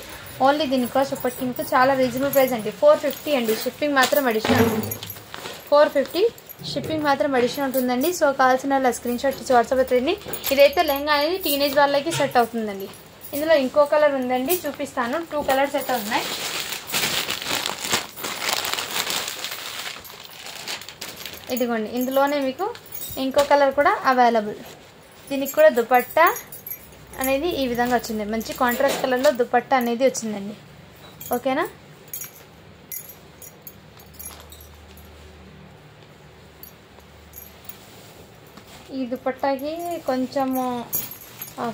Speaker 1: ఓన్లీ దీని కాస్ట్ ఇప్పటికి మీకు చాలా రీజనబుల్ ప్రైస్ అండి. 450 అండి. షిప్పింగ్ మాత్రం అడిషనల్ ఉంటుంది. 450 షిప్పింగ్ మాత్రం అడిషనల్ ఉంటుందండి. సో కావాల్సిన వాళ్ళ స్క్రీన్ షాట్ ఇచ్చి వాట్సాప్ అయితే ఇదైతే లెహంగా అనేది టీనేజ్ వాళ్ళకి సెట్ అవుతుందండి. ఇందులో ఇంకో కలర్ ఉందండి, చూపిస్తాను. 2 కలర్స్ అయితే ఉన్నాయి. ఇదిగోండి ఇందులోనే మీకు ఇంకో కలర్ కూడా అవైలబుల్. దీనికి కూడా దుపట్టా అనేది ఈ విధంగా వచ్చింది. మంచి కాంట్రాస్ట్ కలర్లో దుపట్టా అనేది వచ్చిందండి. ఓకేనా. ఈ దుపట్టాకి కొంచెము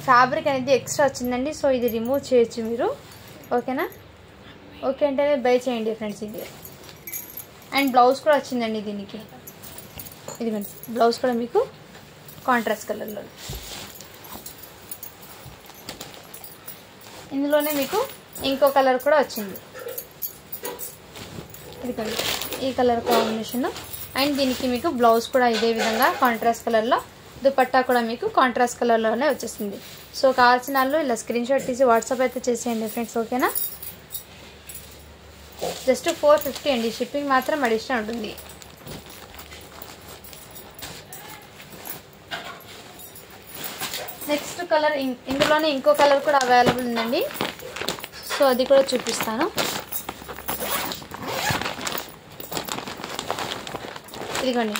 Speaker 1: ఫ్యాబ్రిక్ అనేది ఎక్స్ట్రా వచ్చిందండి. సో ఇది రిమూవ్ చేయొచ్చు మీరు. ఓకేనా. ఓకే అంటే బై చేయండి ఫ్రెండ్స్. ఇది అండ్ బ్లౌజ్ కూడా వచ్చిందండి దీనికి. ఇదిగోండి బ్లౌజ్ కూడా మీకు కాంట్రాస్ట్ కలర్లో. ఇందులోనే మీకు ఇంకో కలర్ కూడా వచ్చింది. ఇదిగోండి ఈ కలర్ కాంబినేషన్. అండ్ దీనికి మీకు బ్లౌజ్ కూడా ఇదే విధంగా కాంట్రాస్ట్ కలర్లో, దుపట్టా కూడా మీకు కాంట్రాస్ట్ కలర్లోనే వచ్చేస్తుంది. సో కావాల్సిన వాళ్ళు ఇలా స్క్రీన్ షాట్ తీసి వాట్సాప్ అయితే చేసేయండి ఫ్రెండ్స్. ఓకేనా. జస్ట్ 450 అండి. షిప్పింగ్ మాత్రం అడిషనల్ ఉంటుంది. నెక్స్ట్ కలర్ ఇందులోనే ఇంకో కలర్ కూడా అవైలబుల్ ఉందండి. సో అది కూడా చూపిస్తాను. ఇదిగోండి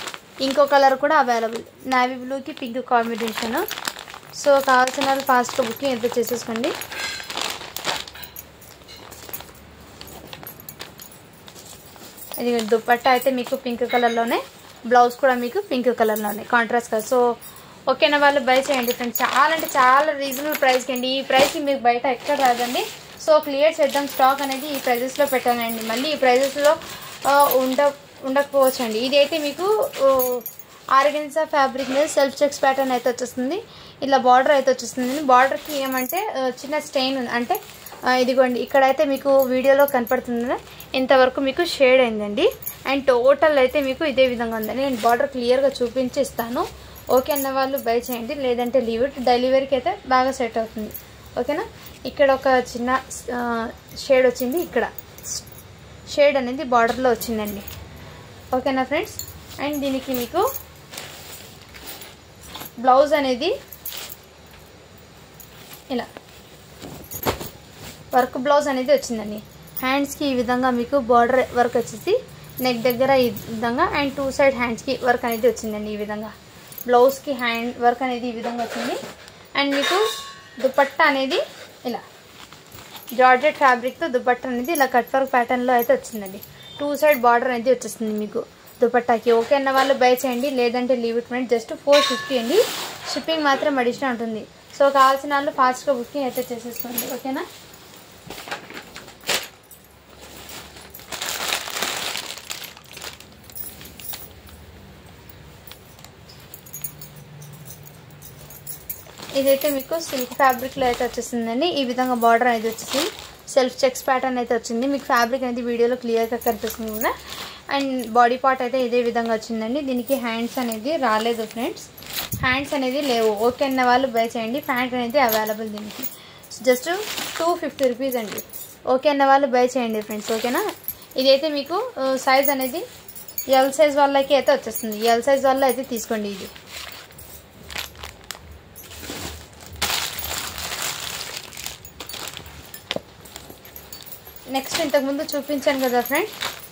Speaker 1: ఇంకో కలర్ కూడా అవైలబుల్. నావీ బ్లూకి పింక్ కాంబినేషన్. సో కావాల్సిన వాళ్ళు ఫాస్ట్గా బుకింగ్ ఎంత చేసేసుకోండి. ఇది దుపట్టా అయితే మీకు పింక్ కలర్లోనే, బ్లౌజ్ కూడా మీకు పింక్ కలర్లోనే కాంట్రాస్ట్ కలర్. సో ఓకేనా వాళ్ళు బై చేయండి ఫ్రెండ్స్. చాలా అంటే చాలా రీజనబుల్ ప్రైస్కి అండి. ఈ ప్రైస్కి మీకు బయట ఎక్కడ రాదండి. సో క్లియర్ చేద్దాం. స్టాక్ అనేది ఈ ప్రైజెస్లో పెట్టానండి. మళ్ళీ ఈ ప్రైజెస్లో ఉండకపోవచ్చు అండి. ఇదైతే మీకు ఆర్గెన్జా ఫ్యాబ్రిక్ మీద సెల్ఫ్ చెక్స్ ప్యాటర్న్ అయితే వచ్చేస్తుంది. ఇలా బార్డర్ అయితే వచ్చేస్తుంది. బార్డర్కి ఏమంటే చిన్న స్టెయిన్ ఉంది. అంటే ఇదిగోండి ఇక్కడైతే మీకు వీడియోలో కనపడుతుంది ఇంతవరకు మీకు షేడ్ అయిందండి. అండ్ టోటల్ అయితే మీకు ఇదే విధంగా ఉందండి. నేను బార్డర్ క్లియర్గా చూపించి ఇస్తాను. ఓకే అన్న వాళ్ళు బై చేయండి, లేదంటే లీవ్ ఇట్. డెలివరీకి అయితే బాగా సెట్ అవుతుంది. ఓకేనా. ఇక్కడ ఒక చిన్న షేడ్ వచ్చింది. ఇక్కడ షేడ్ అనేది బార్డర్లో వచ్చిందండి. ఓకేనా ఫ్రెండ్స్. అండ్ దీనికి మీకు బ్లౌజ్ అనేది ఇలా వర్క్ బ్లౌజ్ అనేది వచ్చిందండి. హ్యాండ్స్కి ఈ విధంగా మీకు బార్డర్ వర్క్ వచ్చేసి నెక్ దగ్గర ఈ విధంగా అండ్ 2 సైడ్ హ్యాండ్స్కి వర్క్ అనేది వచ్చిందండి. ఈ విధంగా బ్లౌజ్కి హ్యాండ్ వర్క్ అనేది ఈ విధంగా వచ్చింది. అండ్ మీకు దుపట్టా అనేది ఇలా జార్జెట్ ఫ్యాబ్రిక్తో దుపట్టా అనేది ఇలా కట్ వర్క్ ప్యాటర్న్లో అయితే వచ్చిందండి. 2 సైడ్ బార్డర్ అనేది వచ్చేస్తుంది మీకు దుపట్టాకి. ఓకే అన్న వాళ్ళు బై చేయండి, లేదంటే లీవ్ ఇట్ ఫ్రెండ్స్. జస్ట్ 450 అండి. షిప్పింగ్ మాత్రం అడిషనల్ ఉంటుంది. సో కావాల్సిన వాళ్ళు ఫాస్ట్గా బుకింగ్ అయితే చేసేసుకోండి. ఓకేనా. ఇదైతే మీకు సిల్క్ ఫ్యాబ్రిక్లో అయితే వచ్చేసిందండి. ఈ విధంగా బార్డర్ అనేది వచ్చేసింది. సెల్ఫ్ చెక్స్ ప్యాటర్న్ అయితే వచ్చింది. మీకు ఫ్యాబ్రిక్ అనేది వీడియోలో క్లియర్గా కనిపిస్తుంది కూడా. అండ్ బాడీ పార్ట్ అయితే ఇదే విధంగా వచ్చిందండి. దీనికి హ్యాండ్స్ అనేది రాలేదు ఫ్రెండ్స్, హ్యాండ్స్ అనేది లేవు. ఓకే అన్న వాళ్ళు బై చేయండి. ప్యాంట్ అనేది అవైలబుల్ దీనికి జస్ట్ 250 రూపీస్ అండి. ఓకే అన్న వాళ్ళు బై చేయండి ఫ్రెండ్స్, ఓకేనా. ఇదైతే మీకు సైజ్ అనేది ఎల్ సైజ్ వాళ్ళకి అయితే వచ్చేస్తుంది. ఎల్ సైజ్ వాళ్ళ అయితే తీసుకోండి. ఇది నెక్స్ట్ ఇంతకుముందు చూపించాను కదా ఫ్రెండ్,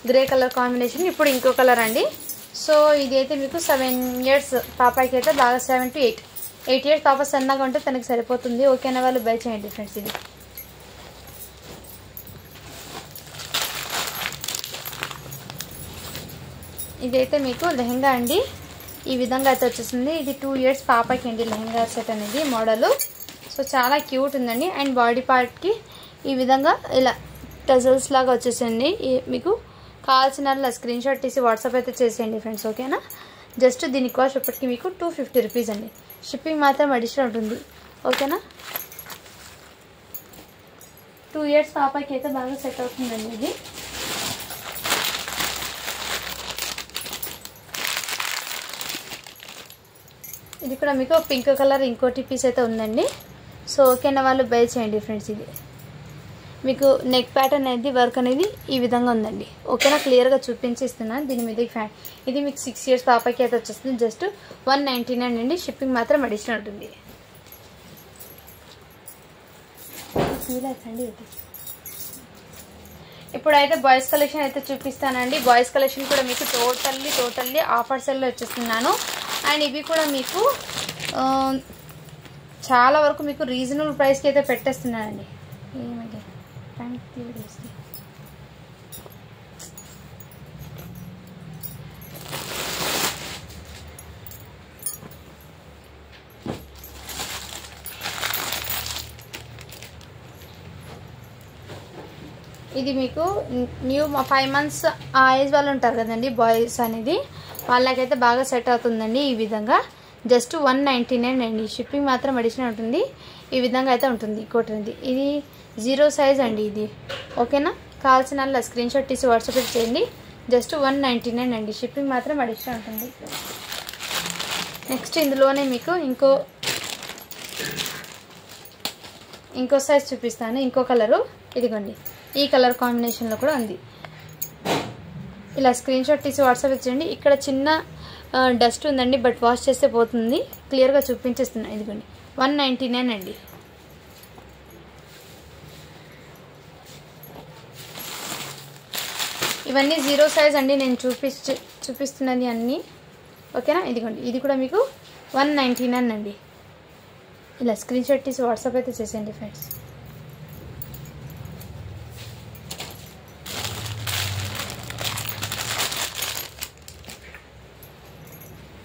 Speaker 1: గ్రే కలర్ కాంబినేషన్. ఇప్పుడు ఇంకో కలర్ అండి. సో ఇది అయితే మీకు 7 years పాపకి అయితే బాగా 7 to 8 years పాప సన్నగా ఉంటే తనకి సరిపోతుంది. ఓకే అన్న వాళ్ళు బై చేయండి ఫ్రెండ్స్. ఇది ఇదైతే మీకు లెహంగా అండి. ఈ విధంగా అయితే వచ్చేస్తుంది. ఇది 2 years పాపకి అండి లెహంగా సెట్ అనేది మోడల్. సో చాలా క్యూట్ ఉందండి. అండ్ బాడీ పార్ట్కి ఈ విధంగా ఇలా టజల్స్ లాగా వచ్చేసండి. మీకు కావాల్సిన స్క్రీన్ షాట్ తీసి వాట్సాప్ అయితే చేసేయండి ఫ్రెండ్స్, ఓకేనా. జస్ట్ దీని కాస్ట్ ఇప్పటికి మీకు 250 రూపీస్ అండి. షిప్పింగ్ మాత్రం అడిషనల్ ఉంటుంది, ఓకేనా. 2 years పాపకి అయితే బాగా సెట్ అవుతుందండి. ఇది ఇది కూడా మీకు పింక్ కలర్ ఇంకోటి పీస్ అయితే ఉందండి. సో ఓకేనా వాళ్ళు బై చేయండి ఫ్రెండ్స్. ఇది మీకు నెక్ ప్యాటర్న్ అనేది వర్క్ అనేది ఈ విధంగా ఉందండి, ఓకేనా. క్లియర్గా చూపించి ఇస్తున్నాను. దీని మీద ఫ్యాన్ ఇది మీకు 6 years పాపకి అయితే వచ్చేస్తుంది. జస్ట్ 199 అండి. షిప్పింగ్ మాత్రం అడిషనల్ ఉంటుంది. ఇప్పుడైతే బాయ్స్ కలెక్షన్ అయితే చూపిస్తానండి. బాయ్స్ కలెక్షన్ కూడా మీకు టోటల్లీ ఆఫర్ సెల్లో వచ్చేస్తున్నాను. అండ్ ఇవి కూడా మీకు చాలా వరకు మీకు రీజనబుల్ ప్రైస్కి అయితే పెట్టేస్తున్నానండి. ఏమంటే ఇది మీకు న్యూ 5 months ఆ ఏజ్ వాళ్ళు ఉంటారు కదండి బాయ్స్ అనేది, వాళ్ళకైతే బాగా సెట్ అవుతుందండి. ఈ విధంగా జస్ట్ 199 అండి. షిప్పింగ్ మాత్రం అడిషనల్ ఉంటుంది. ఈ విధంగా అయితే ఉంటుంది. ఇంకోటి ఇది 0 size అండి. ఇది ఓకేనా. కావాల్సిన స్క్రీన్ షాట్ తీసి వాట్సాప్ చేయండి. జస్ట్ 199 అండి. షిప్పింగ్ మాత్రం అడిషనల్ ఉంటుంది. నెక్స్ట్ ఇందులోనే మీకు ఇంకో సైజ్ చూపిస్తాను. ఇంకో కలరు ఇదిగోండి. ఈ కలర్ కాంబినేషన్లో కూడా ఉంది. ఇలా స్క్రీన్ షాట్ తీసి వాట్సాప్ చేయండి. ఇక్కడ చిన్న డస్ట్ ఉందండి, బట్ వాష్ చేస్తే పోతుంది. క్లియర్గా చూపించేస్తున్నాను. ఇదిగోండి 199 అండి. ఇవన్నీ 0 size అండి. నేను చూపిస్తున్నది అన్నీ, ఓకేనా. ఇదిగోండి ఇది కూడా మీకు 199 అండి. ఇలా స్క్రీన్ షాట్ తీసి వాట్సాప్ అయితే చేసేయండి ఫ్రెండ్స్.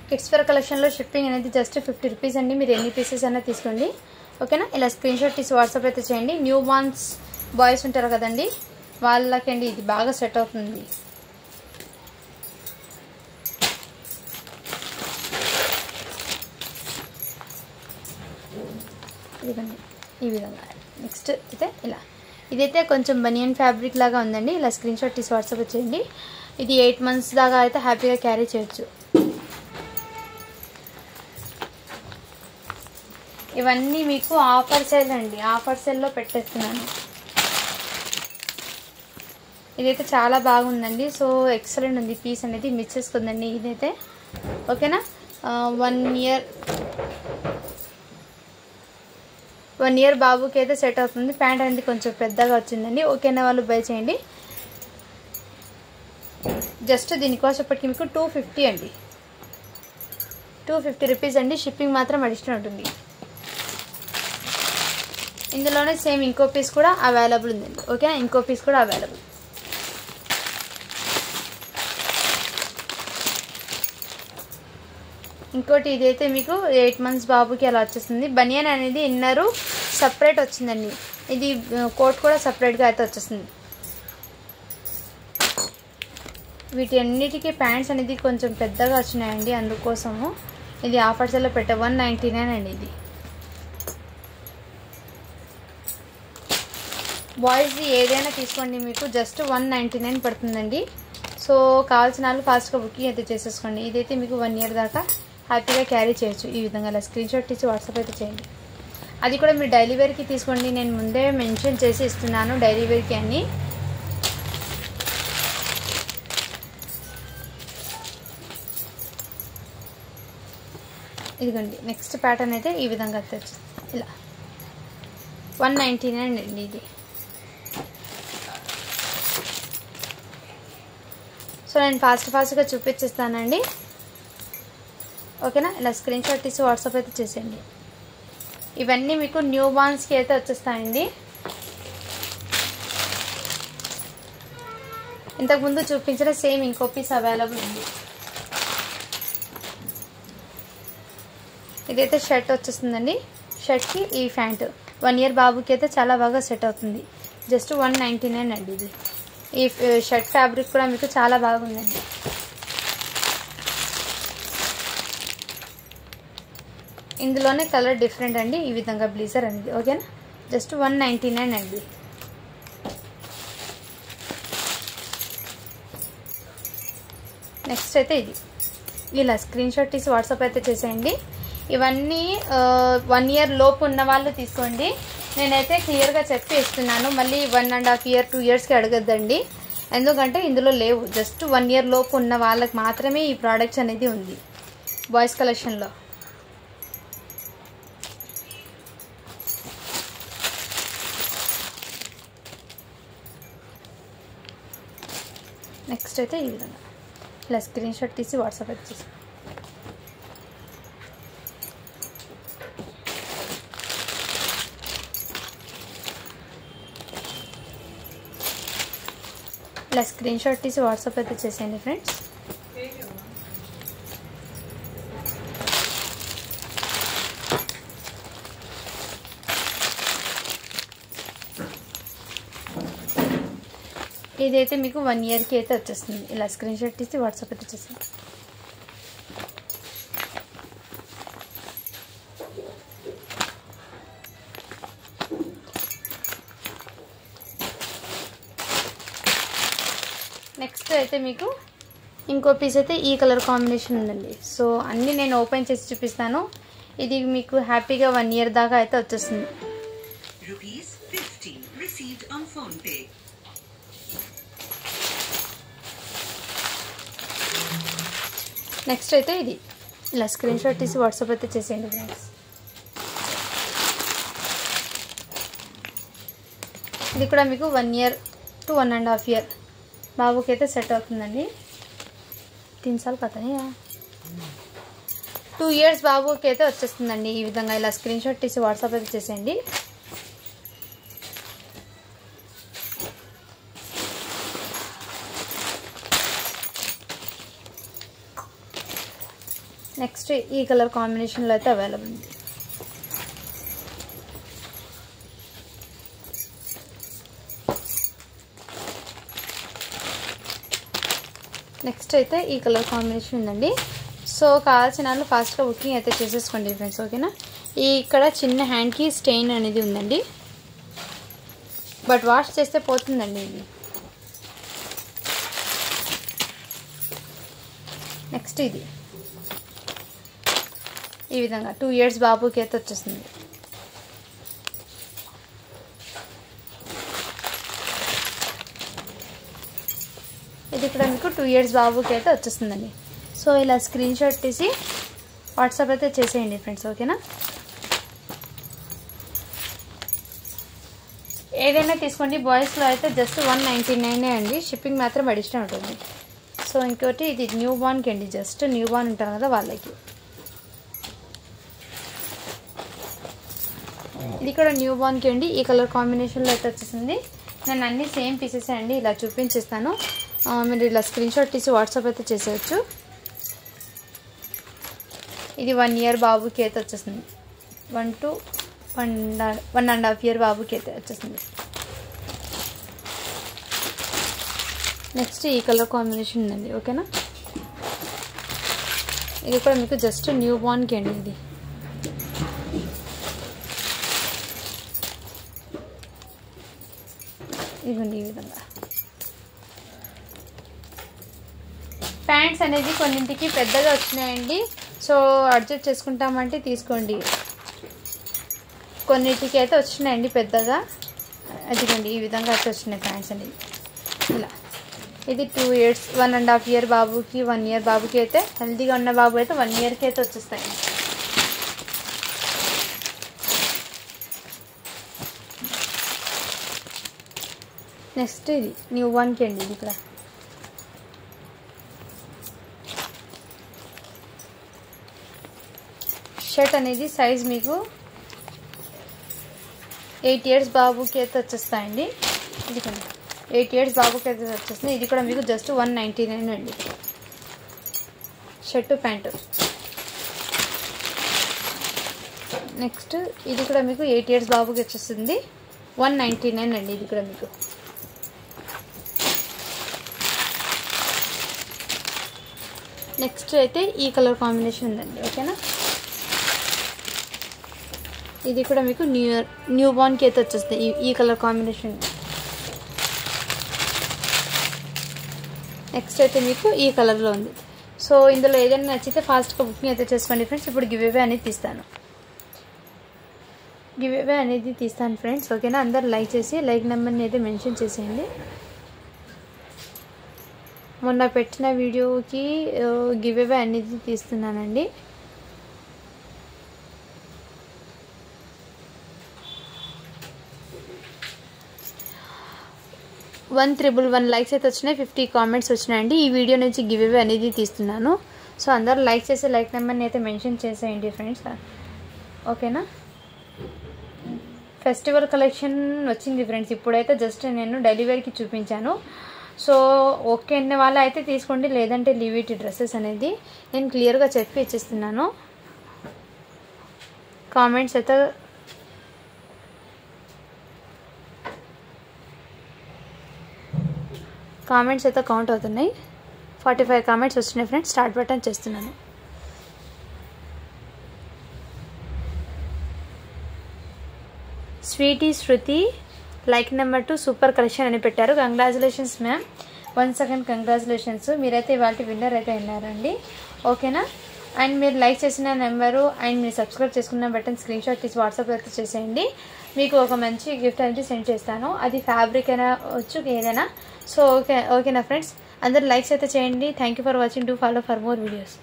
Speaker 1: కిడ్స్ వేర్ కలెక్షన్లో షిప్పింగ్ అనేది జస్ట్ 50 రూపీస్ అండి. మీరు ఎన్ని పీసెస్ అయినా తీసుకోండి, ఓకేనా. ఇలా స్క్రీన్ షాట్ తీసి వాట్సాప్ అయితే చేయండి. న్యూ బార్న్స్ బాయ్స్ ఉంటారు కదండి, వాళ్ళకండి ఇది బాగా సెట్ అవుతుంది. ఇదిగోండి ఈ విధంగా. నెక్స్ట్ అయితే ఇలా ఇదైతే కొంచెం బనియన్ ఫ్యాబ్రిక్ లాగా ఉందండి. ఇలా స్క్రీన్ షాట్ తీసి వాట్సాప్ చేయండి. ఇది 8 months దాకా అయితే హ్యాపీగా క్యారీ చేయొచ్చు. ఇవన్నీ మీకు ఆఫర్ సేల్ అండి. ఆఫర్ సేల్లో పెట్టేస్తున్నాను. ఇదైతే చాలా బాగుందండి. సో ఎక్సలెంట్ ఉంది. పీస్ అనేది మిస్ చేసుకుందండి ఇదైతే, ఓకేనా. 1 year బాబుకి అయితే సెట్ అవుతుంది. ప్యాంట్ అనేది కొంచెం పెద్దగా వచ్చిందండి. ఓకేనా వాళ్ళు బై చేయండి. జస్ట్ దీనికోసం ఇప్పటికి మీకు 250 అండి. 250 రూపీస్ అండి. షిప్పింగ్ మాత్రం అడిషనల్ ఉంటుంది. ఇందులోనే సేమ్ ఇంకో పీస్ కూడా అవైలబుల్ ఉందండి, ఓకేనా. ఇంకో పీస్ కూడా అవైలబుల్. ఇంకోటి ఇదైతే మీకు 8 months బాబుకి అలా వచ్చేస్తుంది. బనియన్ అనేది ఇన్నరు సపరేట్ వచ్చిందండి. ఇది కోట్ కూడా సపరేట్గా అయితే వచ్చేస్తుంది. వీటి అన్నిటికీ ప్యాంట్స్ అనేది కొంచెం పెద్దగా వచ్చినాయండి, అందుకోసము ఇది ఆఫర్ సేల్లో పెట్టే 199 అండి. ఇది బాయ్స్ది ఏదైనా తీసుకోండి, మీకు జస్ట్ 199 పడుతుందండి. సో కావాల్సిన వాళ్ళు ఫాస్ట్గా బుకింగ్ అయితే చేసేసుకోండి. ఇదైతే మీకు 1 ఇయర్ దాకా హ్యాపీగా క్యారీ చేయొచ్చు. ఈ విధంగా ఇలా స్క్రీన్ షాట్ తీసి వాట్సాప్ అయితే చేయండి. అది కూడా మీరు డైలీ వేర్కి తీసుకోండి. నేను ముందే మెన్షన్ చేసి ఇస్తున్నాను డైలీ వేర్కి అని. ఇదిగోండి నెక్స్ట్ ప్యాటర్న్ అయితే ఈ విధంగా వచ్చేసి ఇలా 199 అండి ఇది. సో నేను ఫాస్ట్గా చూపించేస్తానండి, ఓకేనా. ఇలా స్క్రీన్ షాట్ తీసి వాట్సాప్ అయితే చేసేయండి. ఇవన్నీ మీకు న్యూ బార్న్స్కి అయితే వచ్చేస్తాయండి. ఇంతకుముందు చూపించిన సేమ్ ఇంకో పీస్ అవైలబుల్ ఉంది. ఇదైతే షర్ట్ వచ్చేస్తుందండి. షర్ట్కి ఈ ప్యాంట్ 1 ఇయర్ బాబుకి అయితే చాలా బాగా సెట్ అవుతుంది. జస్ట్ 199 అండి ఇది. ఈ షర్ట్ ఫ్యాబ్రిక్ కూడా మీకు చాలా బాగుందండి. ఇందులోనే కలర్ డిఫరెంట్ అండి. ఈ విధంగా బ్లీజర్ అనేది, ఓకేనా. జస్ట్ 199 అండి. నెక్స్ట్ అయితే ఇది ఇలా స్క్రీన్ షాట్ తీసి వాట్సాప్ అయితే చేసేయండి. ఇవన్నీ 1 ఇయర్ లోపు ఉన్న వాళ్ళు తీసుకోండి. నేనైతే క్లియర్గా చెప్పి ఇస్తున్నాను. మళ్ళీ 1.5 ఇయర్ 2 ఇయర్స్కి అడగద్దండి, ఎందుకంటే ఇందులో లేవు. జస్ట్ 1 ఇయర్ లోపు ఉన్న వాళ్ళకి మాత్రమే ఈ ప్రోడక్ట్స్ అనేది ఉంది బాయ్స్ కలెక్షన్లో. నెక్స్ట్ అయితే ఈ విధంగా ఇలా స్క్రీన్ షాట్ తీసి వాట్సాప్ అయితే చేసి ఇలా స్క్రీన్ షాట్ తీసి వాట్సాప్ అయితే చేసేయండి ఫ్రెండ్స్. ఇదైతే మీకు 1 ఇయర్కి అయితే వచ్చేస్తుంది. ఇలా స్క్రీన్ షాట్ తీసి వాట్సాప్ అయితే చేసేయండి. నెక్స్ట్ అయితే మీకు ఇంకో పీస్ అయితే ఈ కలర్ కాంబినేషన్ ఉందండి. సో అన్నీ నేను ఓపెన్ చేసి చూపిస్తాను. ఇది మీకు హ్యాపీగా 1 ఇయర్ దాకా అయితే వచ్చేస్తుంది. నెక్స్ట్ అయితే ఇది ఇలా స్క్రీన్ షాట్ తీసి వాట్సాప్ అయితే చేసేయండి ఫ్రెండ్స్. ఇది కూడా మీకు 1 ఇయర్ టు 1.5 ఇయర్ బాబుకి అయితే సెట్ అవుతుందండి. 3 సార్లు పతాయా 2 ఇయర్స్ బాబుకి అయితే వచ్చేస్తుందండి. ఈ విధంగా ఇలా స్క్రీన్ షాట్ తీసి వాట్సాప్ అయితే చేసేయండి. నెక్స్ట్ ఈ కలర్ కాంబినేషన్లో అయితే అవైలబుల్ ఉంది. నెక్స్ట్ అయితే ఈ కలర్ కాంబినేషన్ ఉందండి. సో కావాల్సిన వాళ్ళు ఫాస్ట్గా బుకింగ్ అయితే చేసేసుకోండి ఫ్రెండ్స్, ఓకేనా. ఈ ఇక్కడ చిన్న హ్యాండ్కి స్టెయిన్ అనేది ఉందండి, బట్ వాష్ చేస్తే పోతుందండి ఇది. నెక్స్ట్ ఇది ఈ విధంగా 2 ఇయర్స్ బాబుకి అయితే వచ్చేస్తుంది. ఇది కూడా మీకు 2 ఇయర్స్ బాబుకి అయితే వచ్చేస్తుందండి. సో ఇలా స్క్రీన్ షాట్ తీసి వాట్సాప్ అయితే చేసేయండి ఫ్రెండ్స్, ఓకేనా. ఏదైనా తీసుకోండి. బాయ్స్లో అయితే జస్ట్ 199 అండి. షిప్పింగ్ మాత్రం అడిషనల్ ఉంటుంది. సో ఇంకోటి ఇది న్యూ బార్న్కి అండి, జస్ట్ న్యూ బార్న్ ఉంటారు కదా వాళ్ళకి. ఇది కూడా న్యూ బార్న్కి అండి. ఈ కలర్ కాంబినేషన్లో అయితే వచ్చేసింది. నేను అన్నీ సేమ్ పీసెస్ అండి ఇలా చూపించేస్తాను. మీరు ఇలా స్క్రీన్ షాట్ తీసి వాట్సాప్ అయితే చేసేయచ్చు. ఇది 1 ఇయర్ బాబుకి అయితే వచ్చేస్తుంది. 1 to 1.5 ఇయర్ బాబుకి అయితే వచ్చేస్తుంది. నెక్స్ట్ ఈ కలర్ కాంబినేషన్ ఉందండి, ఓకేనా. ఇది కూడా మీకు జస్ట్ న్యూ బార్న్కి అండి. ఇది ఇదిగోండి ఈ విధంగా. ప్యాంట్స్ అనేది కొన్నింటికి పెద్దగా వచ్చినాయండి, సో అడ్జస్ట్ చేసుకుంటామంటే తీసుకోండి. కొన్నింటికి అయితే వచ్చినాయండి పెద్దగా, అదిగోండి ఈ విధంగా అయితే వచ్చినాయి ప్యాంట్స్ అనేది. ఇలా ఇది 2 years 1.5 year బాబుకి, 1 year బాబుకి అయితే, హెల్తీగా ఉన్న బాబు అయితే 1 yearకి అయితే వచ్చేస్తాయి. నెక్స్ట్ ఇది న్యూ వన్కి అండి. ఇది ఇక్కడ షర్ట్ అనేది సైజ్ మీకు 8 years బాబుకి అయితే వచ్చేస్తాయండి. ఇది కూడా 8 years బాబుకి అయితే వచ్చేస్తుంది. ఇది కూడా మీకు జస్ట్ 199 అండి షర్టు ప్యాంటు. నెక్స్ట్ ఇది కూడా మీకు 8 years బాబుకి వచ్చేస్తుంది 199 అండి. ఇది కూడా మీకు నెక్స్ట్ అయితే ఈ కలర్ కాంబినేషన్ ఉందండి. ఓకేనా, ఇది కూడా మీకు న్యూ బార్న్కి అయితే వచ్చేస్తుంది ఈ కలర్ కాంబినేషన్. నెక్స్ట్ అయితే మీకు ఈ కలర్లో ఉంది. సో ఇందులో ఏదైనా నచ్చితే ఫాస్ట్గా బుకింగ్ అయితే చేసుకోండి ఫ్రెండ్స్. ఇప్పుడు గివ్ అవే అనేది తీస్తాను ఫ్రెండ్స్. ఓకేనా, అందరు లైక్ చేసి లైక్ నెంబర్ని అయితే మెన్షన్ చేసేయండి. మొన్న పెట్టిన వీడియోకి గివ్ అవే అనేది తీస్తున్నానండి. వన్ 111 లైక్స్ అయితే వచ్చినాయి, 50 కామెంట్స్ వచ్చినాయండి. ఈ వీడియో నుంచి గివ్ అవే అనేది తీస్తున్నాను. సో అందరూ లైక్ చేసి లైక్ నెంబర్ని అయితే మెన్షన్ చేసేయండి ఫ్రెండ్స్. ఓకేనా, ఫెస్టివల్ కలెక్షన్ వచ్చింది ఫ్రెండ్స్. ఇప్పుడైతే జస్ట్ నేను డెలివరీకి చూపించాను. సో ఓకే అనే వాళ్ళు అయితే తీసుకోండి, లేదంటే లీవ్ ఇట్. డ్రెస్సెస్ అనేది నేను క్లియర్గా చెప్పి ఇచ్చేస్తున్నాను. కామెంట్స్ అయితే కౌంట్ అవుతున్నాయి. 45 కామెంట్స్ వచ్చినాయి ఫ్రెండ్స్. స్టార్ట్ బటన్ చేస్తున్నాను. స్వీటీ శృతి లైక్ నెంబర్ 2 సూపర్ కలెక్షన్ అని పెట్టారు. Congratulations ma'am, once again congratulations. మీరైతే ఇవాళ విన్నర్ అయితే విన్నారండి. ఓకేనా, అండ్ మీరు లైక్ చేసిన నెంబరు అండ్ మీరు సబ్స్క్రైబ్ చేసుకున్న బటన్ స్క్రీన్ షాట్ తీసి వాట్సాప్ అయితే చేసేయండి. మీకు ఒక మంచి గిఫ్ట్ అనేది సెండ్ చేస్తాను. అది ఫ్యాబ్రిక్ అయినా వచ్చు ఏదైనా. సో ఓకేనా ఫ్రెండ్స్, అందరు లైక్స్ అయితే చేయండి. Thank you for watching. Do follow for more videos.